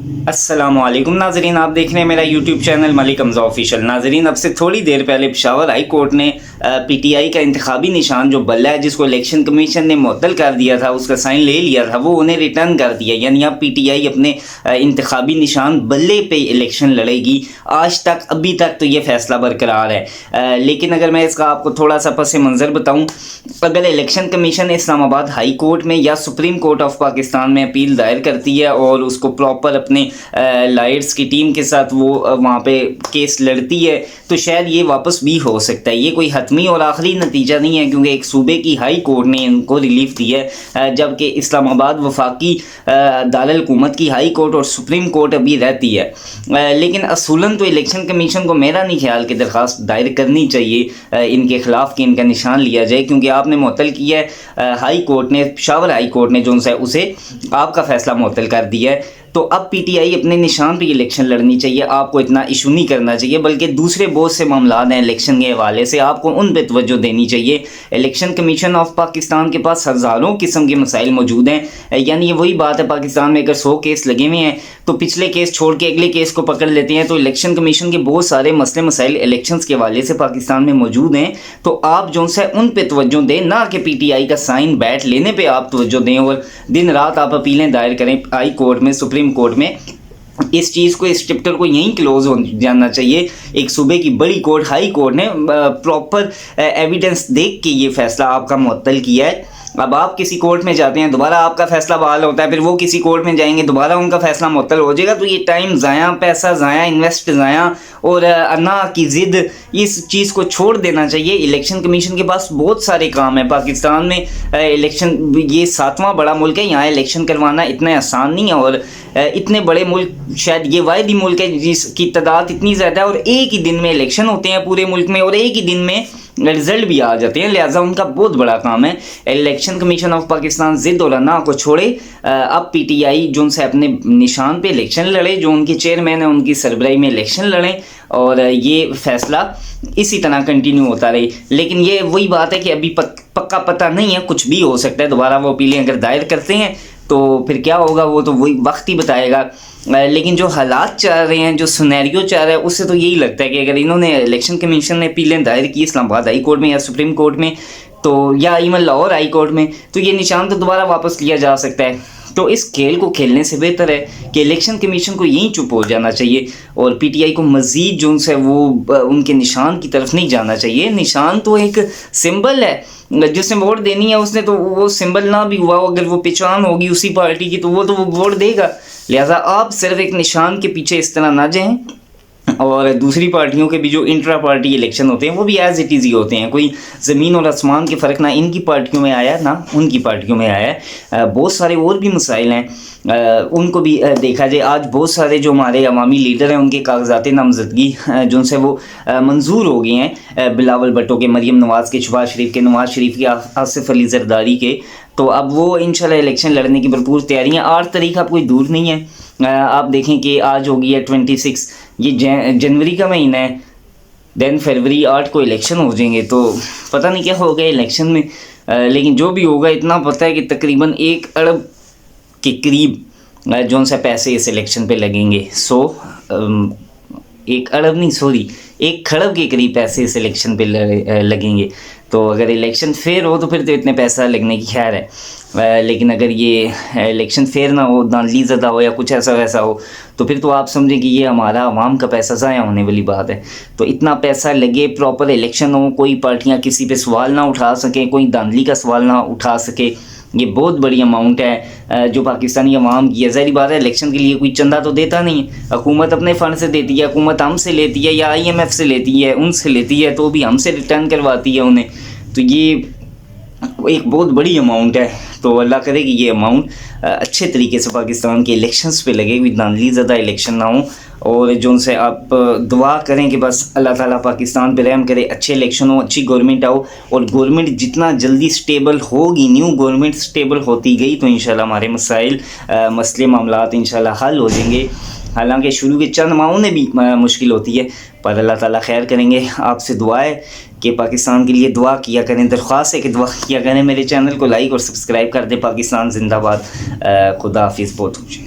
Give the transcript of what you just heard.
अस्सलाम वालेकुम नाजरीन, आप देख रहे हैं मेरा YouTube channel Malik Hamza official. नाजरीन, अब से थोड़ी देर पहले पेशावर हाई कोर्ट ने पीटीआई का इंतखाबी निशान जो बल्ला है जिसको इलेक्शन कमीशन ने मुअत्तल कर दिया था, उसका साइन ले लिया था, वो उन्हें रिटर्न कर दिया। यानी अब पीटीआई अपने इंतखाबी निशान बल्ले पे इलेक्शन लड़ेगी। आज तक अभी तक तो ये फैसला बरकरार है, लेकिन अगर मैं इसका आपको थोड़ा सा पस मंज़र बताऊँ, अगर election commission Islamabad high court में या सुप्रीम कोर्ट ऑफ पाकिस्तान में अपील दायर करती है और उसको प्रॉपर अपने लायर्स की टीम के साथ वो वहाँ पे केस लड़ती है, तो शायद ये वापस भी हो सकता है। ये कोई हतमी और आखिरी नतीजा नहीं है, क्योंकि एक सूबे की हाई कोर्ट ने इनको रिलीफ दी है, जबकि इस्लामाबाद वफाकी दारुल हुकूमत की हाई कोर्ट और सुप्रीम कोर्ट अभी रहती है। लेकिन असूलन तो इलेक्शन कमीशन को मेरा नहीं ख्याल कि दरख्वास्त दायर करनी चाहिए इनके ख़िलाफ़ कि इनका निशान लिया जाए, क्योंकि आपने मुअत्तल किया है हाई कोर्ट ने, पेशावर हाई कोर्ट ने जो है उसे आपका फ़ैसला मुअत्तल कर दिया है। तो अब पीटीआई अपने निशान पे इलेक्शन लड़नी चाहिए, आपको इतना इशू नहीं करना चाहिए, बल्कि दूसरे बहुत से मामला हैं इलेक्शन के हवाले से, आपको उन पे तवज्जो देनी चाहिए। इलेक्शन कमीशन ऑफ पाकिस्तान के पास हज़ारों किस्म के मसाइल मौजूद हैं। यानी ये वही बात है, पाकिस्तान में अगर 100 केस लगे हुए हैं तो पिछले केस छोड़ के अगले केस को पकड़ लेते हैं। तो इलेक्शन कमीशन के बहुत सारे मसले मसाइल इलेक्शंस के हवाले से पाकिस्तान में मौजूद हैं। तो आप जो है उन पे तवज्जो दें, ना कि पीटीआई का साइन बैठ लेने पे आप तवज्जो दें और दिन रात आप अपीलें दायर करें हाई कोर्ट में, सुप्रीम कोर्ट में। इस चीज़ को, इस चैप्टर को यहीं क्लोज हो जाना चाहिए। एक सूबे की बड़ी कोर्ट हाई कोर्ट ने प्रॉपर एविडेंस देख के ये फैसला आपका मुअत्तल किया है। अब आप किसी कोर्ट में जाते हैं, दोबारा आपका फैसला बहाल होता है, फिर वो किसी कोर्ट में जाएंगे, दोबारा उनका फैसला मुअत्तल हो जाएगा। तो ये टाइम ज़ाया, पैसा ज़ाया, इन्वेस्ट ज़ाया और अना की ज़िद, इस चीज़ को छोड़ देना चाहिए। इलेक्शन कमीशन के पास बहुत सारे काम हैं पाकिस्तान में। इलेक्शन, ये 7वां बड़ा मुल्क है, यहाँ इलेक्शन करवाना इतना आसान नहीं है। और इतने बड़े मुल्क, शायद ये वाहिद ही मुल्क है जिसकी तादाद इतनी ज़्यादा है और एक ही दिन में इलेक्शन होते हैं पूरे मुल्क में और एक ही दिन में रिज़ल्ट भी आ जाते हैं। लिहाजा उनका बहुत बड़ा काम है। इलेक्शन कमीशन ऑफ पाकिस्तान ज़िद और अना को छोड़े, अब पीटीआई जो उनसे अपने निशान पे इलेक्शन लड़े, जो उनके चेयरमैन हैं उनकी सरबराही में इलेक्शन लड़ें और ये फ़ैसला इसी तरह कंटिन्यू होता रहे। लेकिन ये वही बात है कि अभी पक्का पता नहीं है, कुछ भी हो सकता है। दोबारा वो अपीलें अगर दायर करते हैं तो फिर क्या होगा वो तो वही वक्त ही बताएगा। लेकिन जो हालात चाह रहे हैं, जो सिनेरियो चाह रहा है, उससे तो यही लगता है कि अगर इन्होंने, इलेक्शन कमीशन ने अपीलें दायर की इस्लामाबाद हाई कोर्ट में या सुप्रीम कोर्ट में, तो या इवन लाहौर हाई कोर्ट में, तो ये निशान तो दोबारा वापस लिया जा सकता है। तो इस खेल को खेलने से बेहतर है कि इलेक्शन कमीशन को यहीं चुप हो जाना चाहिए और पीटीआई को मज़ीद जो है वो उनके निशान की तरफ नहीं जाना चाहिए। निशान तो एक सिंबल है, जिसने वोट देनी है उसने तो वो सिंबल ना भी हुआ, अगर वो पहचान होगी उसी पार्टी की तो वो वोट देगा। लिहाजा आप सिर्फ एक निशान के पीछे इस तरह ना जाएं। और दूसरी पार्टियों के भी जो इंट्रा पार्टी इलेक्शन होते हैं वो भी एज इट इज़ ही होते हैं, कोई ज़मीन और आसमान के फ़र्क ना इनकी पार्टियों में आया ना उनकी पार्टियों में आया है। बहुत सारे और भी मसाइल हैं, उनको भी देखा जाए। आज बहुत सारे जो हमारे अवामी लीडर हैं उनके कागजात नामजदगी जो से वो मंजूर हो गए हैं, बिलावल भुट्टो के, मरीम नवाज़ के, शहबाज शरीफ के, नवाज़ शरीफ के, आसिफ अली जरदारी के। तो अब वो इंशाल्लाह इलेक्शन लड़ने की भरपूर तैयारियाँ। 8 तारीख अब कोई दूर नहीं है। आप देखें कि आज हो गई है 26, ये जनवरी का महीना है, देन फरवरी 8 को इलेक्शन हो जाएंगे। तो पता नहीं क्या होगा इलेक्शन में, लेकिन जो भी होगा इतना पता है कि तकरीबन 1 अरब के करीब जो सा पैसे इस इलेक्शन पे लगेंगे। 1 अरब नहीं, सॉरी, 1 खरब के करीब पैसे इस इलेक्शन पे लगेंगे। तो अगर इलेक्शन फेयर हो तो फिर तो इतने पैसा लगने की खैर है, लेकिन अगर ये इलेक्शन फेयर ना हो, धांधली ज़्यादा हो या कुछ ऐसा वैसा हो, तो फिर तो आप समझें कि ये हमारा आवाम का पैसा ज़ाया होने वाली बात है। तो इतना पैसा लगे, प्रॉपर इलेक्शन हो, कोई पार्टियाँ किसी पे सवाल ना उठा सकें, कोई धांधली का सवाल ना उठा सके, ये बहुत बड़ी अमाउंट है जो पाकिस्तानी अवाम की है। ज़ाहिर बात है इलेक्शन के लिए कोई चंदा तो देता नहीं है, हुकूमत अपने फ़ंड से देती है, हुकूमत हमसे लेती है या IMF से लेती है, उनसे लेती है, तो भी हमसे रिटर्न करवाती है उन्हें। तो ये एक बहुत बड़ी अमाउंट है। तो अल्लाह करे कि ये अमाउंट अच्छे तरीके से पाकिस्तान के इलेक्शंस पे लगे, कोई धांधली ज़्यादा इलेक्शन ना हो। और जो उनसे आप दुआ करें कि बस अल्लाह ताला पाकिस्तान पे रहम करे, अच्छे इलेक्शन हो, अच्छी गवर्नमेंट आओ। और गवर्नमेंट जितना जल्दी स्टेबल होगी, न्यू गवर्नमेंट स्टेबल होती गई तो इंशाल्लाह हमारे मसाइल, मसले, मामलात इंशाल्लाह हल हो जाएंगे। हालांकि शुरू के चंद माहों में भी मुश्किल होती है, पर अल्लाह ताला खैर करेंगे। आपसे दुआ है कि पाकिस्तान के लिए दुआ किया करें, दरख्वास्त है कि दुआ किया करें। मेरे चैनल को लाइक और सब्सक्राइब कर दें। पाकिस्तान जिंदाबाद। खुदा हाफिज़। बहुत खुश।